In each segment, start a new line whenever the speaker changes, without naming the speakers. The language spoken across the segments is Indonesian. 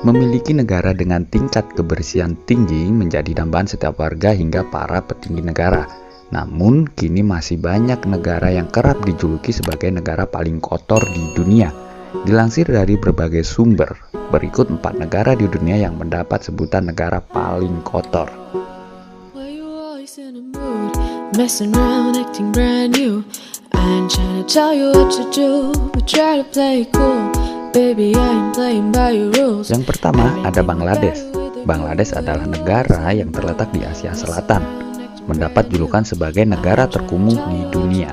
Memiliki negara dengan tingkat kebersihan tinggi menjadi dambaan setiap warga hingga para petinggi negara. Namun, kini masih banyak negara yang kerap dijuluki sebagai negara paling kotor di dunia. Dilansir dari berbagai sumber, berikut 4 negara di dunia yang mendapat sebutan negara paling kotor.
Messing around, acting brand new. I ain't trying to tell you what to do, but try to play cool. Baby, I ain't playing by your rules.
Yang pertama ada Bangladesh. Bangladesh adalah negara yang terletak di Asia Selatan, mendapat julukan sebagai negara terkumuh di dunia.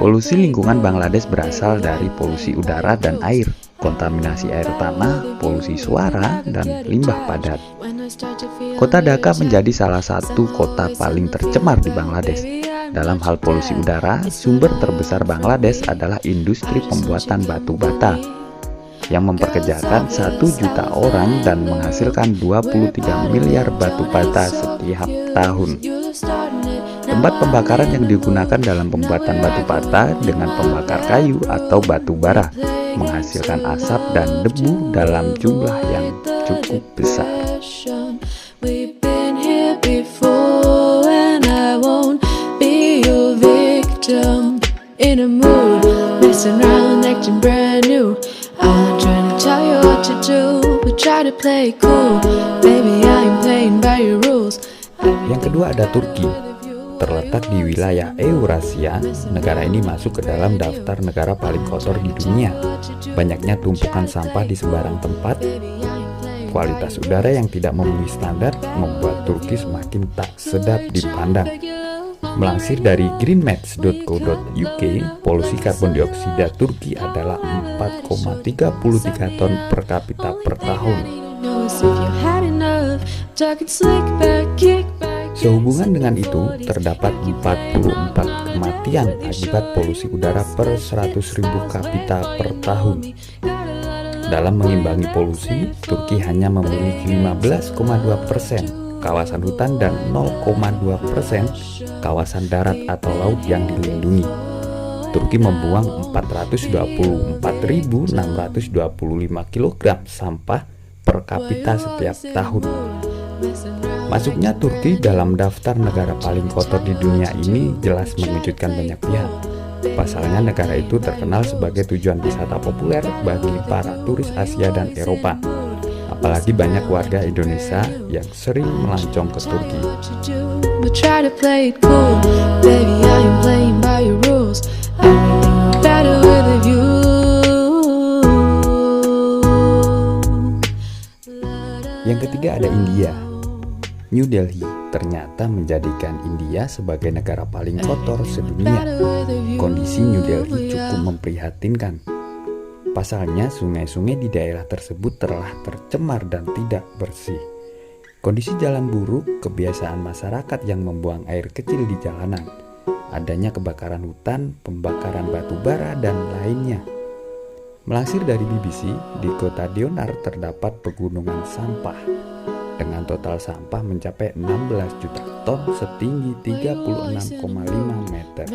Polusi lingkungan Bangladesh berasal dari polusi udara dan air, kontaminasi air tanah, polusi suara, dan limbah padat. Kota Dhaka menjadi salah satu kota paling tercemar di Bangladesh. Dalam hal polusi udara, sumber terbesar Bangladesh adalah industri pembuatan batu bata yang mempekerjakan 1 juta orang dan menghasilkan 23 miliar batu bata setiap tahun. Tempat pembakaran yang digunakan dalam pembuatan batu bata dengan pembakar kayu atau batu bara menghasilkan asap dan debu dalam jumlah yang cukup besar.
In a mood, messing around, acting brand new. I'm trying to tell you what to do, but try to play cool. Baby, I ain't playing by your rules.
Yang kedua ada Turki. Terletak di wilayah Eurasia, negara ini masuk ke dalam daftar negara paling kotor di dunia. Banyaknya tumpukan sampah di sembarang tempat. Kualitas udara yang tidak memenuhi standar membuat Turki semakin tak sedap dipandang. Melansir dari greenmatch.co.uk, polusi karbon dioksida Turki adalah 4,33 ton per kapita per tahun. Sehubungan dengan itu, terdapat 44 kematian akibat polusi udara per 100.000 kapita per tahun. Dalam mengimbangi polusi, Turki hanya memiliki 15,2% kawasan hutan dan 0,2% kawasan darat atau laut yang dilindungi. Turki membuang 424.625 kg sampah per kapita setiap tahun. Masuknya Turki dalam daftar negara paling kotor di dunia ini jelas mengejutkan banyak pihak. Pasalnya negara itu terkenal sebagai tujuan wisata populer bagi para turis Asia dan Eropa. Apalagi banyak warga Indonesia yang sering melancong ke Turki. Yang ketiga ada India. New Delhi ternyata menjadikan India sebagai negara paling kotor sedunia. Kondisi New Delhi cukup memprihatinkan. Pasalnya, sungai-sungai di daerah tersebut telah tercemar dan tidak bersih. Kondisi jalan buruk, kebiasaan masyarakat yang membuang air kecil di jalanan, adanya kebakaran hutan, pembakaran batu bara, dan lainnya. Melansir dari BBC, di kota Deonar terdapat pegunungan sampah dengan total sampah mencapai 16 juta ton setinggi 36,5 meter.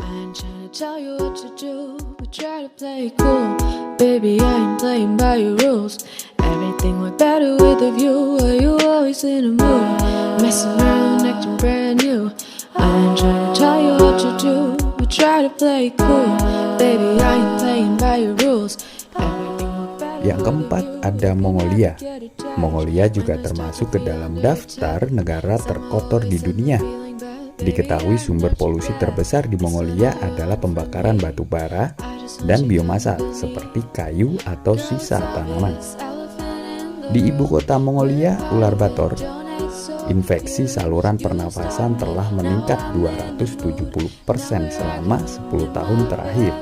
I'm trying to tell you what to do, but try to play cool. Baby, I ain't playing by your rules. Everything went better with a view. Are you always in a mood? Messing around, acting brand new. I ain't trying to tell you what to do, but try to play cool. Baby, I ain't playing by your rules. Yang keempat ada Mongolia. Mongolia juga termasuk ke dalam daftar negara terkotor di dunia. Diketahui sumber polusi terbesar di Mongolia adalah pembakaran batu bara dan biomasa seperti kayu atau sisa tanaman. Di ibu kota Mongolia, Ulaanbaatar, infeksi saluran pernafasan telah meningkat 270% selama 10 tahun terakhir.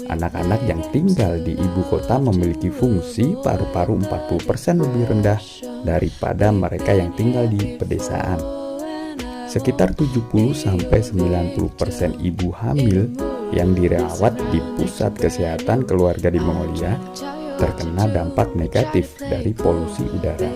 Anak-anak yang tinggal di ibu kota memiliki fungsi paru-paru 40% lebih rendah daripada mereka yang tinggal di pedesaan. Sekitar 70-90% ibu hamil yang dirawat di pusat kesehatan keluarga di Mongolia terkena dampak negatif dari polusi udara.